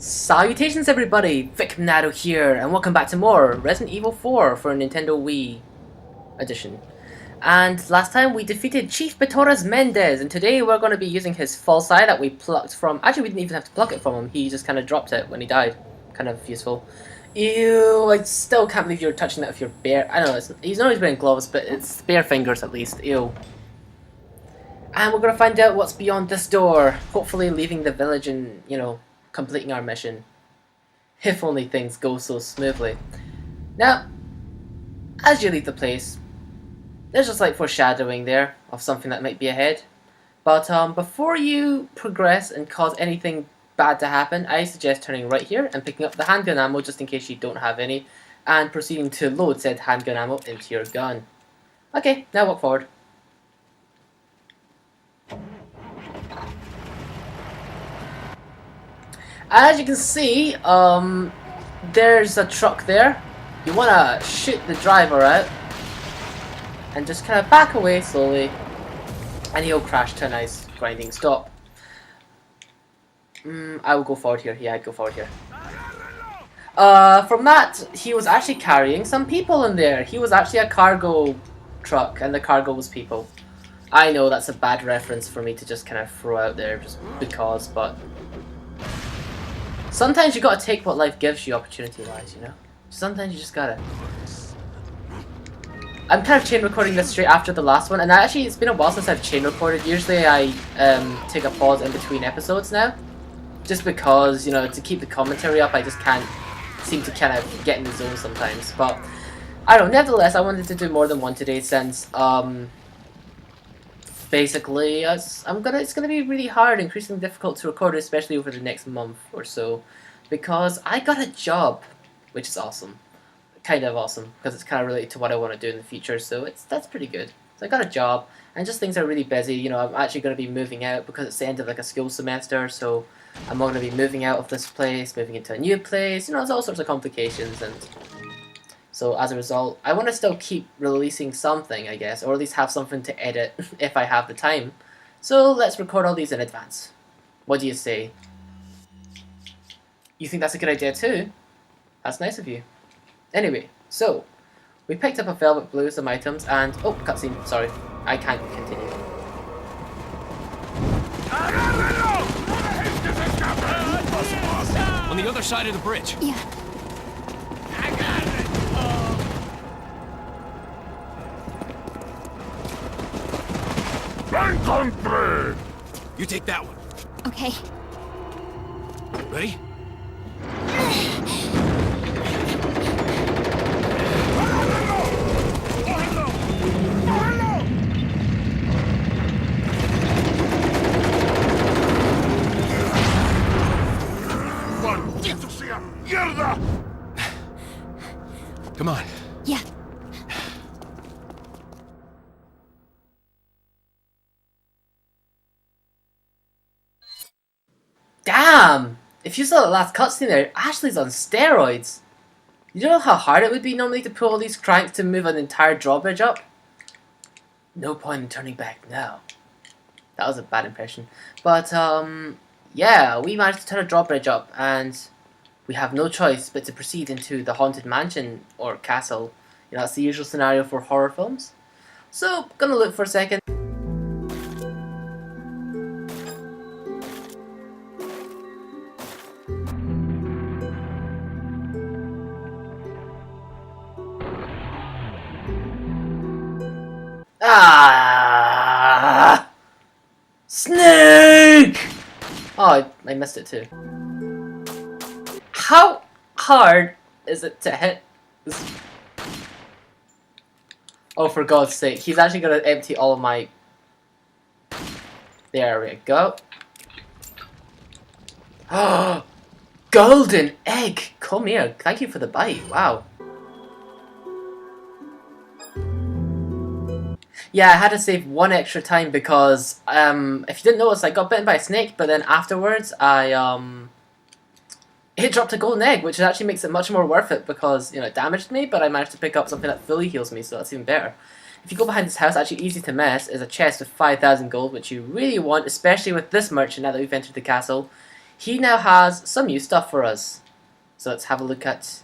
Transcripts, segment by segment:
Salutations everybody, Vicnado here, and welcome back to more Resident Evil 4 for Nintendo Wii edition. And last time we defeated Chief Betoras Mendez, and today we're going to be using his false eye that we plucked from... Actually, we didn't even have to pluck it from him, he just kind of dropped it when he died. Kind of useful. Ew, I still can't believe you're touching that with your bare... I don't know, he's not always wearing gloves, but it's bare fingers at least, ew. And we're going to find out what's beyond this door, hopefully leaving the village and, you know, completing our mission. If only things go so smoothly. Now, as you leave the place, there's just like foreshadowing there of something that might be ahead. But before you progress and cause anything bad to happen, I suggest turning right here and picking up the handgun ammo just in case you don't have any, and proceeding to load said handgun ammo into your gun. Okay, now walk forward. As you can see, there's a truck there. You want to shoot the driver out and just kind of back away slowly, and he'll crash to a nice grinding stop. I will go forward here. Yeah, I'd go forward here. From that, he was actually carrying some people in there. He was actually a cargo truck, and the cargo was people. I know that's a bad reference for me to just kind of throw out there just because, but... sometimes you gotta take what life gives you opportunity-wise, you know? Sometimes you just gotta. I'm kind of chain recording this straight after the last one, and actually it's been a while since I've chain recorded. Usually I take a pause in between episodes now. Just because, you know, to keep the commentary up, I just can't seem to kind of get in the zone sometimes. But, I don't know, nevertheless, I wanted to do more than one today since, basically, it's gonna be really hard, increasingly difficult to record, especially over the next month or so, because I got a job, which is awesome, kind of awesome, because it's kind of related to what I want to do in the future. So that's pretty good. So I got a job, and just things are really busy. You know, I'm actually going to be moving out because it's the end of like a school semester, so I'm going to be moving out of this place, moving into a new place. You know, there's all sorts of complications, and so as a result, I want to still keep releasing something, I guess, or at least have something to edit if I have the time. So let's record all these in advance. What do you say? You think that's a good idea too? That's nice of you. Anyway, so we picked up a velvet blue, some items, and oh, cutscene. Sorry, I can't continue. On the other side of the bridge. Yeah. You take that one. Okay. Ready? Come on. Yeah. Damn! If you saw the last cutscene there, Ashley's on steroids. You know how hard it would be normally to pull all these cranks to move an entire drawbridge up? No point in turning back now. That was a bad impression. But, yeah, we managed to turn a drawbridge up, and we have no choice but to proceed into the haunted mansion, or castle. You know, that's the usual scenario for horror films. So, gonna look for a second. Ah! Snake! Oh, I missed it too. How hard is it to hit this? Oh, for God's sake, he's actually gonna empty all of my... There we go. Oh, golden egg! Come here, thank you for the bite, wow. Yeah, I had to save one extra time because, if you didn't notice, I got bitten by a snake, but then afterwards, it dropped a golden egg, which actually makes it much more worth it because, you know, it damaged me, but I managed to pick up something that fully heals me, so that's even better. If you go behind this house, actually easy to miss, is a chest with 5,000 gold, which you really want, especially with this merchant now that we've entered the castle. he now has some new stuff for us. So let's have a look at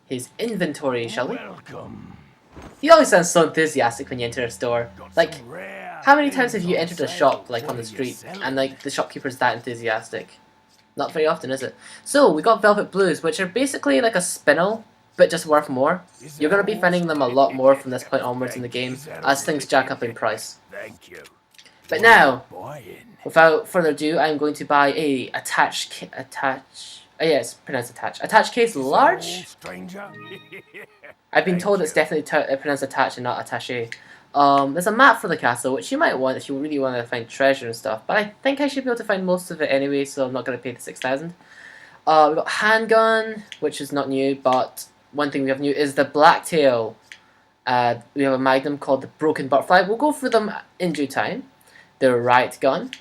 his inventory, shall we? Welcome. He always sounds so enthusiastic when you enter a store. Got Like, some rare how many times things have you on entered a sale. shop, like What on the are you street, selling? and like the shopkeeper's that enthusiastic? Not very often, is it? So, we got Velvet Blues, which are basically like a spinel, but just worth more. Is You're that going to be all? finding them a lot more from this point onwards in the game, Is that as all? things jack up in price. Thank you. But What now, are you buying? without further ado, I'm going to buy a yes, pronounced attach case Is that all, large. stranger? I've been Thank told it's you. definitely pronounced attach and not attaché. There's a map for the castle, which you might want if you really want to find treasure and stuff, but I think I should be able to find most of it anyway, so I'm not going to pay the 6,000. We've got handgun, which is not new, but one thing we have new is the blacktail. We have a magnum called the Broken Butterfly. We'll go for them in due time. The riot gun,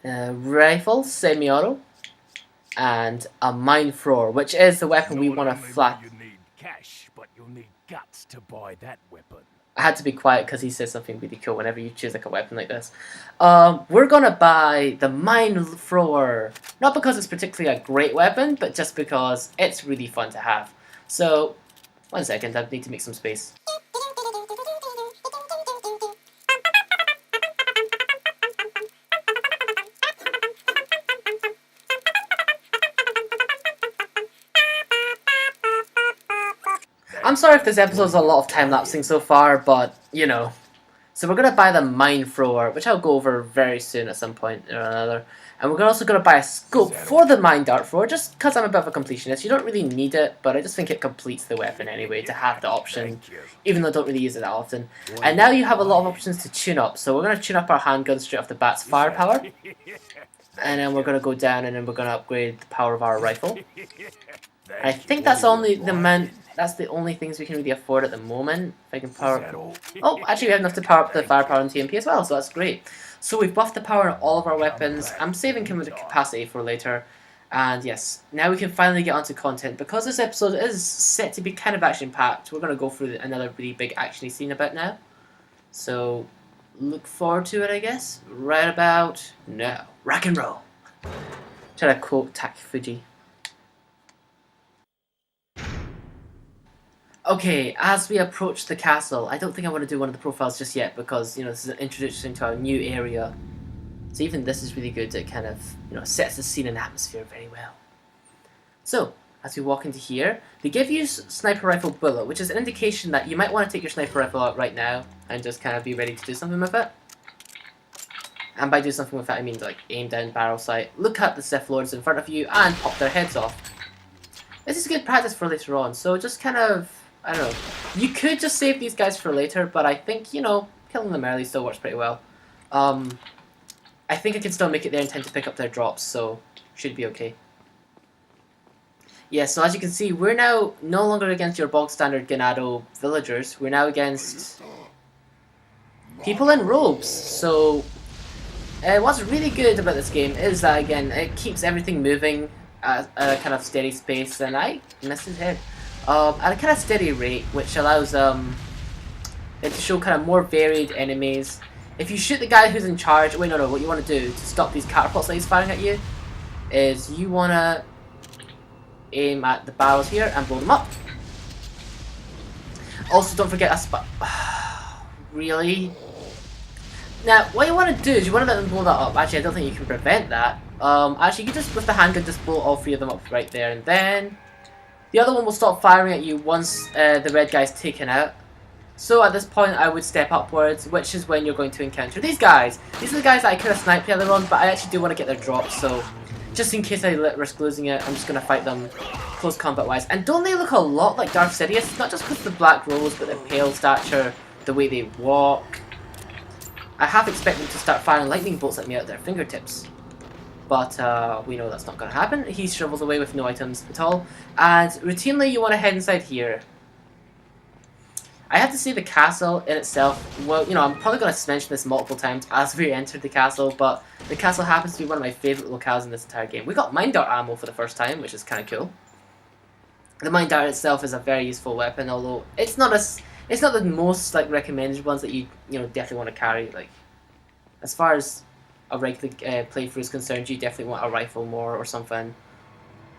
rifle, semi-auto, and a mine thrower, which is the weapon we Not want to only will flat. You need cash, but you'll need guts to buy that weapon. I had to be quiet because he says something really cool whenever you choose like a weapon like this. We're gonna buy the mine thrower, not because it's particularly a great weapon, but just because it's really fun to have. So, 1 second, I need to make some space. I'm sorry if this episode's a lot of time-lapsing so far, but, you know. So we're going to buy the mine thrower, which I'll go over very soon at some point or another. And we're also going to buy a scope for the mine dart thrower, just because I'm a bit of a completionist. You don't really need it, but I just think it completes the weapon anyway, to have the option, Thank you. even though I don't really use it that often. And now you have a lot of options to tune up. So we're going to tune up our handgun straight off the bat's firepower. And then we're going to go down and then we're going to upgrade the power of our rifle. I think that's only that's the only things we can really afford at the moment. If I can power. Oh, actually, we have enough to power up the firepower and TMP as well, so that's great. So we've buffed the power on all of our weapons. I'm saving capacity for later. And yes, now we can finally get onto content. Because this episode is set to be kind of action-packed, we're going to go through another really big action-y scene about now. So, look forward to it, I guess. Right about now. Rock and roll. Try to quote Tak Fuji. Okay, as we approach the castle, I don't think I want to do one of the profiles just yet because, you know, this is an introduction to our new area. So even this is really good. It kind of, you know, sets the scene and atmosphere very well. So, as we walk into here, they give you sniper rifle bullet, which is an indication that you might want to take your sniper rifle out right now and just kind of be ready to do something with it. And by do something with it, I mean like aim down barrel sight, look at the Sith Lords in front of you, and pop their heads off. This is good practice for later on, so just kind of, I don't know. You could just save these guys for later, but I think, you know, killing them early still works pretty well. I think I can still make it there in time to pick up their drops, so should be okay. Yeah, so as you can see, we're now no longer against your bog standard Ganado villagers. We're now against people in robes. So what's really good about this game is that, again, it keeps everything moving at a kind of steady pace, and I missed his head. At a kind of steady rate, which allows it to show kind of more varied enemies. If you shoot the guy who's in charge, wait, no, what you want to do to stop these catapults that he's firing at you is you want to aim at the barrels here and blow them up. Also, don't forget really? Now, what you want to do is you want to let them blow that up. Actually, I don't think you can prevent that. Actually, you can just, with the handgun, just blow all three of them up right there, and then the other one will stop firing at you once the red guy's taken out. So at this point, I would step upwards, which is when you're going to encounter these guys. These are the guys that I could have sniped the other on, but I actually do want to get their drops, so just in case I risk losing it, I'm just going to fight them close combat-wise. And don't they look a lot like Darth Sidious? Not just because of the black robes, but the pale stature, the way they walk. I half expect them to start firing lightning bolts at me out of their fingertips. But we know that's not going to happen. He shrivels away with no items at all. And routinely you want to head inside here. I have to say the castle in itself, well, you know, I'm probably going to mention this multiple times as we enter the castle, but the castle happens to be one of my favourite locales in this entire game. We got mine dart ammo for the first time, which is kind of cool. The mine dart itself is a very useful weapon, although it's not the most like recommended ones that you know definitely want to carry. Like, as far as a regular playthrough is concerned, you definitely want a rifle more or something.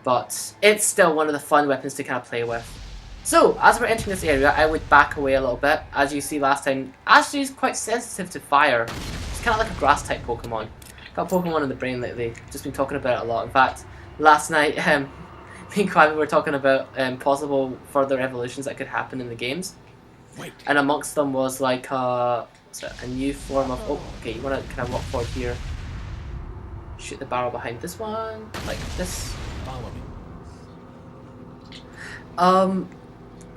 But it's still one of the fun weapons to kind of play with. So, as we're entering this area, I would back away a little bit. As you see last time, Ashley is quite sensitive to fire. It's kind of like a grass-type Pokemon. Got Pokemon in the brain lately. Just been talking about it a lot. In fact, last night, me and Clive were talking about possible further evolutions that could happen in the games. Wait. And amongst them was like a new form of... Oh, okay, you want to kind of walk forward here. Shoot the barrel behind this one, like this. Follow me.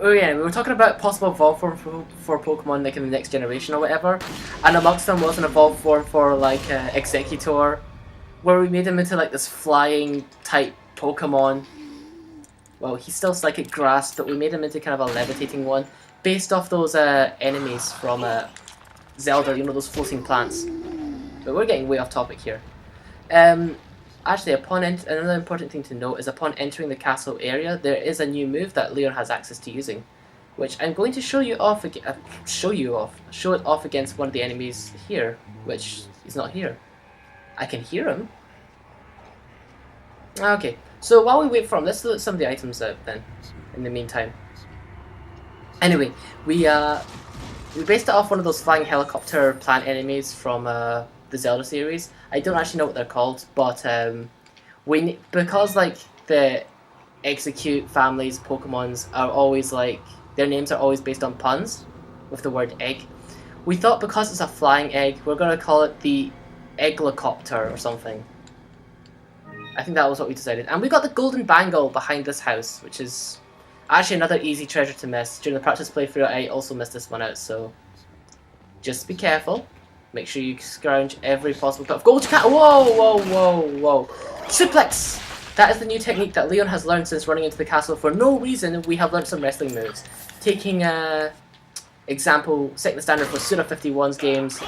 Oh yeah, we were talking about possible evolve form for Pokemon like in the next generation or whatever, and amongst them was an evolved form for like Executor, where we made him into like this flying type Pokemon. Well, he's still Psychic Grass, but we made him into kind of a levitating one, based off those enemies from Zelda, you know, those floating plants. But we're getting way off topic here. Actually, another important thing to note is upon entering the castle area, there is a new move that Leon has access to using, which I'm going to show it off against one of the enemies here, which is not here. I can hear him. Okay, so while we wait for him, let's look at some of the items out then, in the meantime. Anyway, we based it off one of those flying helicopter plant enemies from the Zelda series. I don't actually know what they're called, but because like the Execute family's Pokemons are always like, their names are always based on puns with the word egg. We thought because it's a flying egg, we're gonna call it the Egglicopter or something. I think that was what we decided. And we got the golden bangle behind this house, which is actually another easy treasure to miss. During the practice playthrough, I also missed this one out, so just be careful. Make sure you scrounge every possible cut of gold you can. Whoa, whoa, whoa, whoa. Suplex! That is the new technique that Leon has learned since running into the castle. For no reason, we have learned some wrestling moves. Taking example, setting the standard for Suda 51's games.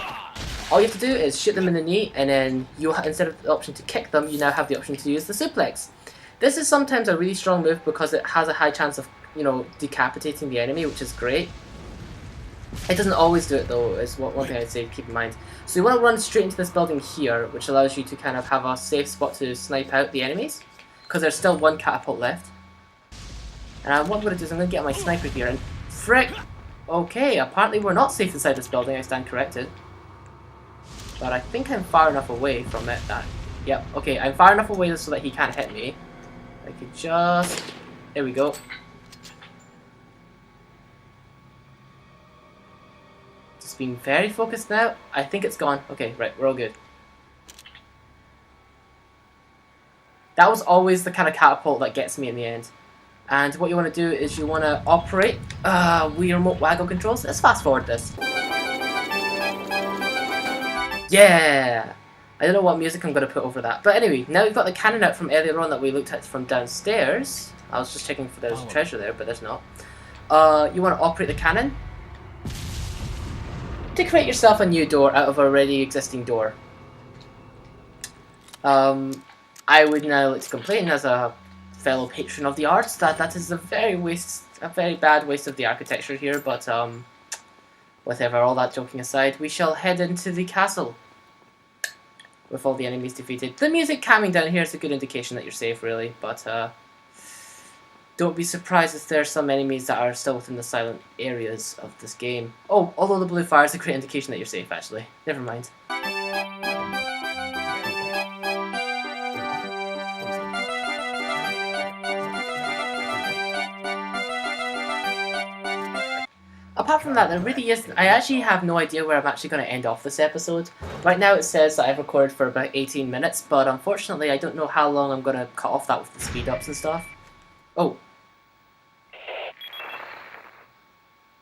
All you have to do is shoot them in the knee, and then instead of the option to kick them, you now have the option to use the suplex. This is sometimes a really strong move because it has a high chance of, you know, decapitating the enemy, which is great. It doesn't always do it though, is one thing I'd say keep in mind. So you want to run straight into this building here, which allows you to kind of have a safe spot to snipe out the enemies, because there's still one catapult left. And what I'm going to do is I'm going to get my sniper here, and frick! Okay, apparently we're not safe inside this building, I stand corrected. But I think I'm far enough away from it that... Yep, okay, I'm far enough away so that he can't hit me. I could just... There we go. Just being very focused now. I think it's gone. Okay, right, we're all good. That was always the kind of catapult that gets me in the end. And what you want to do is you want to operate Wii Remote Waggle controls. Let's fast forward this. Yeah! I don't know what music I'm going to put over that. But anyway, now we've got the cannon out from earlier on that we looked at from downstairs. I was just checking if there's a treasure there, but there's not. You want to operate the cannon to create yourself a new door out of a already existing door. I would now like to complain as a fellow patron of the arts that is a very bad waste of the architecture here, but whatever, all that joking aside, we shall head into the castle with all the enemies defeated. The music calming down here is a good indication that you're safe, really, but don't be surprised if there are some enemies that are still within the silent areas of this game. Oh, although the blue fire is a great indication that you're safe, actually. Never mind. Apart from that, there really isn't. I actually have no idea where I'm actually going to end off this episode. Right now it says that I've recorded for about 18 minutes, but unfortunately I don't know how long I'm going to cut off that with the speed ups and stuff. Oh.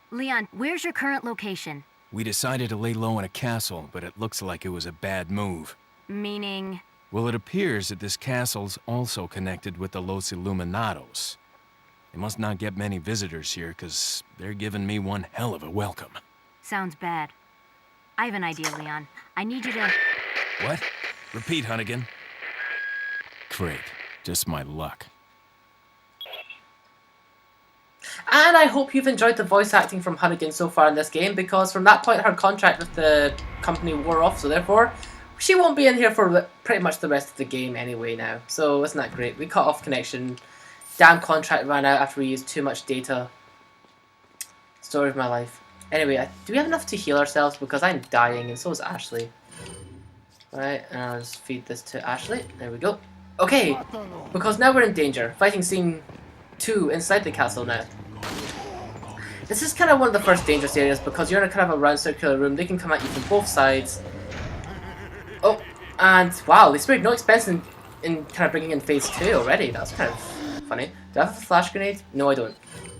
Leon, where's your current location? We decided to lay low in a castle, but it looks like it was a bad move. Meaning? Well, it appears that this castle's also connected with the Los Illuminados. They must not get many visitors here, because they're giving me one hell of a welcome. Sounds bad. I have an idea, Leon. I need you to... What? Repeat, Hunnigan. Great. Just my luck. And I hope you've enjoyed the voice acting from Hunnigan so far in this game, because from that point her contract with the company wore off, so therefore she won't be in here for pretty much the rest of the game anyway now. So isn't that great? We cut off connection. Damn contract ran out after we used too much data. Story of my life. Anyway, do we have enough to heal ourselves? Because I'm dying and so is Ashley. Right, and I'll just feed this to Ashley. There we go. Okay, because now we're in danger. Fighting scene 2 inside the castle now. This is kind of one of the first dangerous areas because you're in a kind of a round circular room. They can come at you from both sides. Oh, and wow, they spared no expense in kind of bringing in phase 2 already. That's kind of funny. Do I have a flash grenade? No, I don't.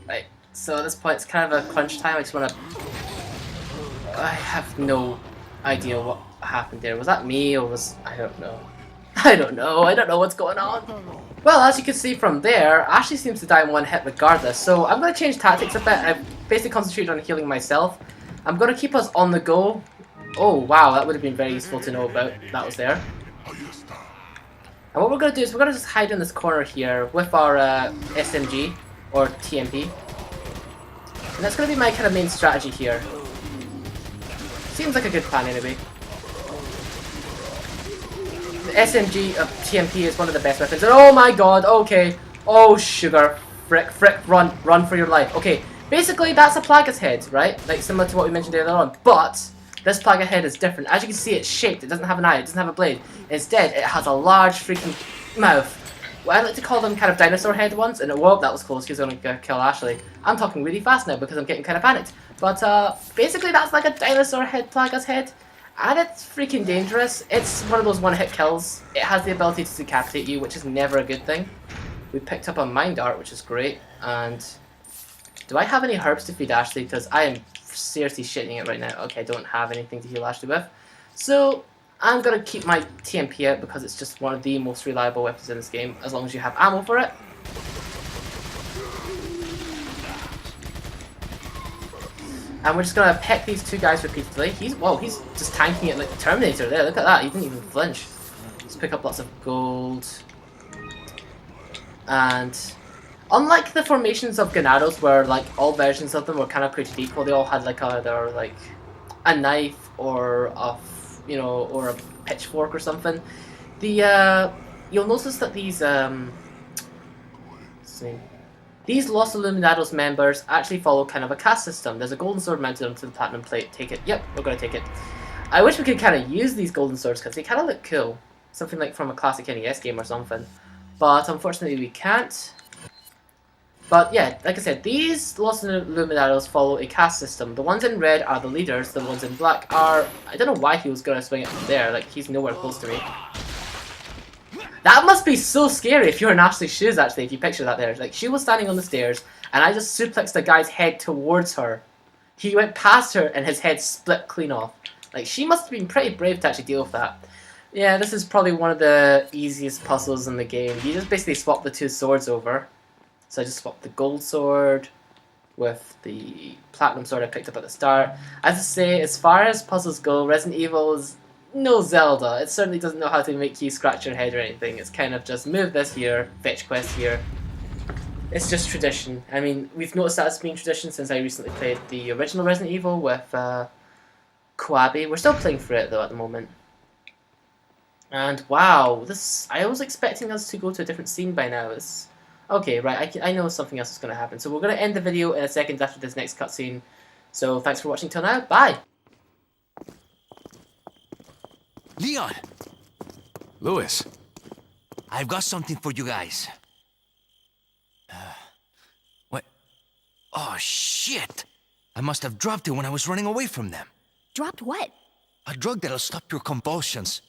Right, so at this point it's kind of a crunch time. I just want to... I have no idea what happened there. Was that me or was... I don't know. I don't know what's going on. Well, as you can see from there, Ashley seems to die in one hit regardless, so I'm going to change tactics a bit. I've basically concentrated on healing myself. I'm going to keep us on the go. Oh, wow, that would have been very useful to know about. That was there. And what we're going to do is we're going to just hide in this corner here with our SMG, or TMP. And that's going to be my kind of main strategy here. Seems like a good plan anyway. The SMG of TMP is one of the best weapons. And oh my god, okay. Oh sugar. Frick, run for your life. Okay, basically that's a Plagueis head, right? Like similar to what we mentioned earlier on. But this Plagueis head is different. As you can see, it's shaped. It doesn't have an eye. It doesn't have a blade. Instead, it has a large freaking mouth. Well, I like to call them kind of dinosaur head ones. And whoa, that was close because I'm going to kill Ashley. I'm talking really fast now because I'm getting kind of panicked. But basically that's like a dinosaur head Plagueis head. And it's freaking dangerous. It's one of those one-hit kills. It has the ability to decapitate you, which is never a good thing. We picked up a mind art, which is great. And do I have any herbs to feed Ashley? Because I am seriously shitting it right now. Okay, I don't have anything to heal Ashley with. So I'm going to keep my TMP out because it's just one of the most reliable weapons in this game, as long as you have ammo for it. And we're just gonna peck these two guys repeatedly. He's just tanking it like the Terminator there. Look at that, he didn't even flinch. Let's pick up lots of gold. And unlike the formations of Ganados, where like all versions of them were kind of created equal, they all had like either like a knife or a or a pitchfork or something. The you'll notice that these These Los Illuminados members actually follow kind of a caste system. There's a golden sword mounted onto the platinum plate. Take it. Yep, we're going to take it. I wish we could kind of use these golden swords because they kind of look cool. Something like from a classic NES game or something. But unfortunately we can't. But yeah, like I said, these Los Illuminados follow a caste system. The ones in red are the leaders. The ones in black are... I don't know why he was going to swing it from there. Like, he's nowhere close to me. That must be so scary if you're in Ashley's shoes, actually, if you picture that there. Like, she was standing on the stairs, and I just suplexed the guy's head towards her. He went past her, and his head split clean off. Like, she must have been pretty brave to actually deal with that. Yeah, this is probably one of the easiest puzzles in the game. You just basically swap the two swords over. So I just swapped the gold sword with the platinum sword I picked up at the start. As I say, as far as puzzles go, Resident Evil is no Zelda. It certainly doesn't know how to make you scratch your head or anything. It's kind of just move this here, fetch quest here. It's just tradition. I mean, we've noticed that it's been tradition since I recently played the original Resident Evil with Koabe. We're still playing through it though at the moment. And wow, I was expecting us to go to a different scene by now. Okay, right, I know something else is going to happen. So we're going to end the video in a second after this next cutscene. So thanks for watching till now. Bye! Leon! Louis. I've got something for you guys. What? Oh, shit! I must have dropped it when I was running away from them. Dropped what? A drug that'll stop your convulsions.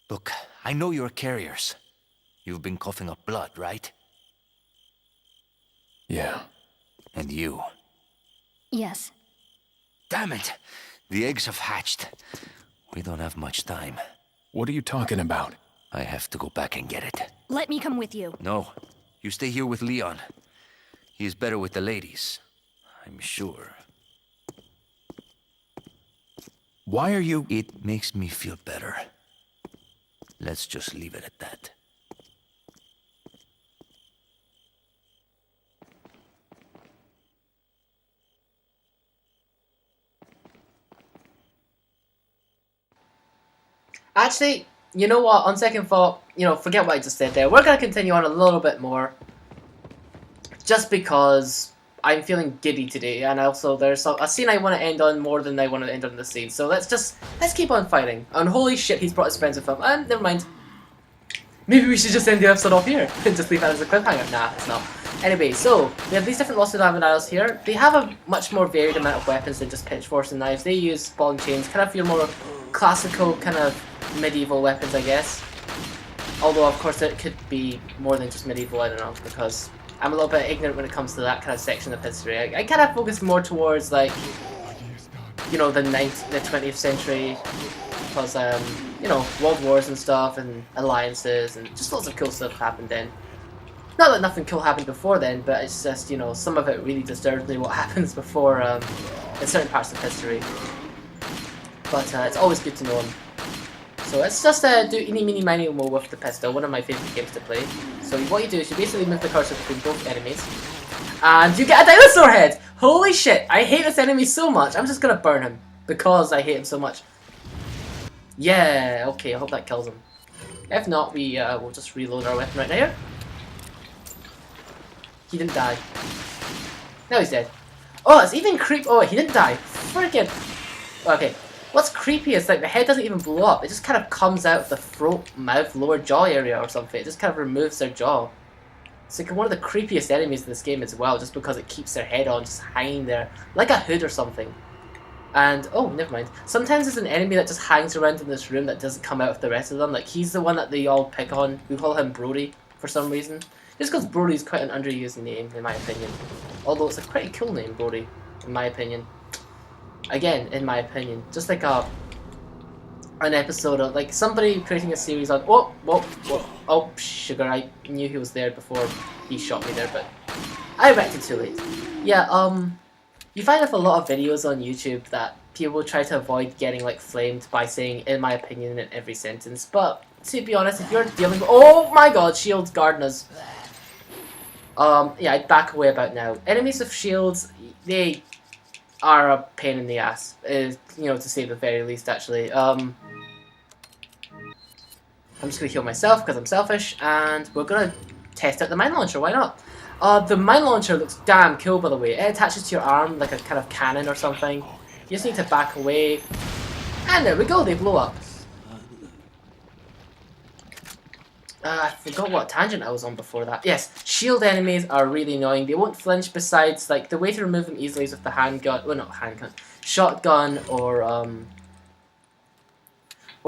Look, I know you're carriers. You've been coughing up blood, right? Yeah. And you? Yes. Damn it! The eggs have hatched. We don't have much time. What are you talking about? I have to go back and get it. Let me come with you. No, you stay here with Leon. He's better with the ladies, I'm sure. Why are you... It makes me feel better. Let's just leave it at that. Actually, you know what? On second thought, forget what I just said there. We're gonna continue on a little bit more, just because I'm feeling giddy today, and also there's a scene I want to end on more than I want to end on the scene. So let's keep on fighting. And holy shit, he's brought his friends with him. And never mind. Maybe we should just end the episode off here and just leave that as a cliffhanger. Nah, it's not. Anyway, so we have these different Lost Laminados here. They have a much more varied amount of weapons than just pitchforks and knives. They use ball and chains, kind of your more classical, kind of medieval weapons, I guess. Although, of course, it could be more than just medieval, I don't know, because I'm a little bit ignorant when it comes to that kind of section of history. I kind of focus more towards, like, the 20th century, because, world wars and stuff, and alliances, and just lots of cool stuff happened then. Not that nothing cool happened before then, but it's just, some of it really disturbs me what happens before, in certain parts of history. But it's always good to know them. So let's just do eeny meeny miny mo with the pistol, one of my favourite games to play. So what you do is you basically move the cursor between both enemies, and you get a dinosaur head! Holy shit, I hate this enemy so much, I'm just gonna burn him, because I hate him so much. Yeah, okay, I hope that kills him. If not, we'll just reload our weapon right now. He didn't die. Now he's dead. Oh, it's even oh, he didn't die. Friggin'. Okay. What's creepy is like the head doesn't even blow up. It just kind of comes out of the throat, mouth, lower jaw area or something. It just kind of removes their jaw. It's like one of the creepiest enemies in this game as well, just because it keeps their head on, just hanging there, like a hood or something. And, oh, never mind. Sometimes there's an enemy that just hangs around in this room that doesn't come out with the rest of them. Like, he's the one that they all pick on. We call him Brody for some reason. Just because Brody's quite an underused name, in my opinion. Although it's a pretty cool name, Brody, in my opinion. Again, in my opinion. Just like an episode of, like, somebody creating a series on... Oh, sugar, I knew he was there before he shot me there, but I reacted too late. Yeah, you find with a lot of videos on YouTube that people try to avoid getting, like, flamed by saying, in my opinion, in every sentence. But, to be honest, if you're dealing with... Oh my god, shields guarding us. Yeah, I'd back away about now. Enemies with shields, they are a pain in the ass, to say the very least, actually. I'm just gonna heal myself because I'm selfish, and we're gonna test out the mine launcher, why not? The mine launcher looks damn cool, by the way. It attaches to your arm like a kind of cannon or something. You just need to back away, and there we go, they blow up. I forgot what tangent I was on before that. Yes, shield enemies are really annoying. They won't flinch. Besides, like, the way to remove them easily is with the handgun. Well, not handgun. Shotgun or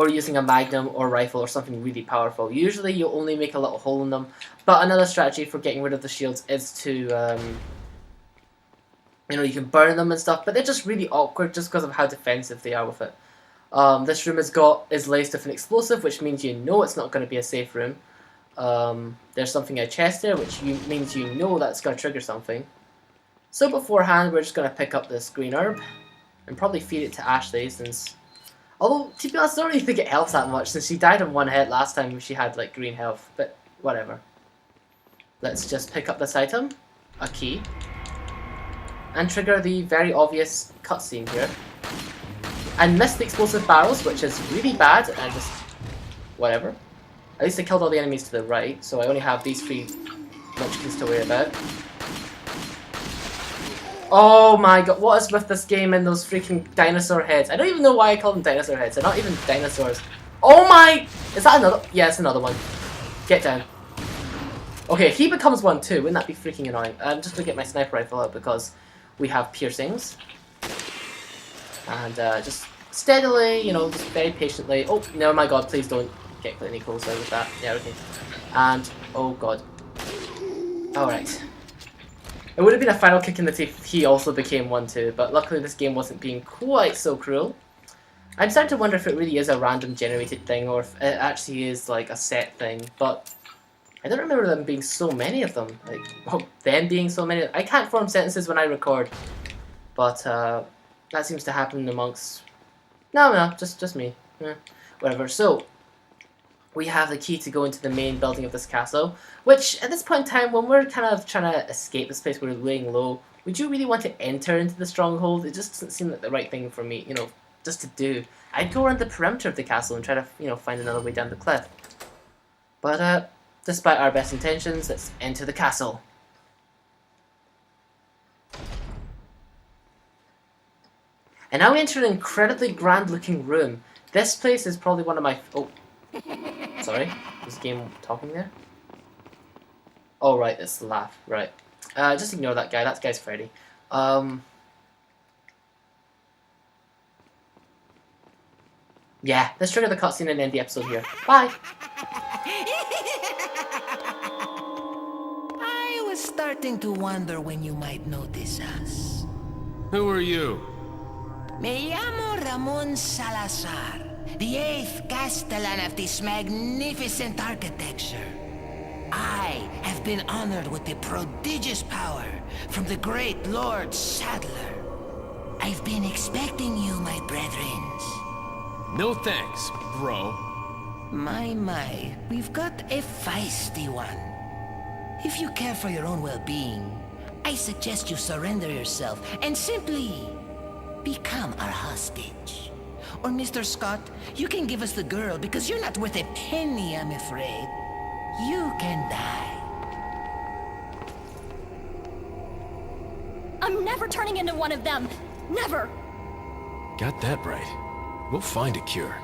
using a magnum or rifle or something really powerful. Usually, you'll only make a little hole in them. But another strategy for getting rid of the shields is to, you can burn them and stuff. But they're just really awkward just because of how defensive they are with it. This room is laced with an explosive, which means it's not going to be a safe room. There's something in a chest there, which means that's going to trigger something. So beforehand, we're just going to pick up this green herb and probably feed it to Ashley, since... Although, to be honest, I don't really think it helps that much, since she died in one hit last time she had, like, green health. But, whatever. Let's just pick up this item, a key, and trigger the very obvious cutscene here. And miss the explosive barrels, which is really bad, and just... whatever. At least I killed all the enemies to the right, so I only have these 3 munchkins to worry about. Oh my god, what is with this game and those freaking dinosaur heads? I don't even know why I call them dinosaur heads, they're not even dinosaurs. Oh my... Is that another... Yeah, it's another one. Get down. Okay, if he becomes one too, wouldn't that be freaking annoying? I'm just gonna get my sniper rifle out because we have piercings. And just steadily, just very patiently. Oh, no, my god, please don't get any closer with that. Yeah, okay. And, oh god. Alright. It would have been a final kick in the teeth if he also became one too, but luckily this game wasn't being quite so cruel. I'm starting to wonder if it really is a random generated thing, or if it actually is like a set thing, but I don't remember them being so many of them. Like, them being so many. I can't form sentences when I record, but that seems to happen amongst... No, just me. Whatever. So, we have the key to go into the main building of this castle, which, at this point in time, when we're kind of trying to escape this place, we're laying low, would you really want to enter into the stronghold? It just doesn't seem like the right thing for me, just to do. I'd go around the perimeter of the castle and try to, find another way down the cliff. But, despite our best intentions, let's enter the castle. And now we enter an incredibly grand-looking room. This place is probably one of my... Oh. Sorry. Was the game talking there? Oh, right. It's the laugh. Right. Just ignore that guy. That guy's Freddy. Yeah. Let's trigger the cutscene and end the episode here. Bye! I was starting to wonder when you might notice us. Who are you? Me llamo Ramon Salazar, the 8th Castellan of this magnificent architecture. I have been honored with the prodigious power from the great Lord Sadler. I've been expecting you, my brethrens. No thanks, bro. My, we've got a feisty one. If you care for your own well-being, I suggest you surrender yourself and simply become our hostage. Or Mr. Scott, you can give us the girl because you're not worth a penny, I'm afraid. You can die. I'm never turning into one of them. Never. Got that right. We'll find a cure.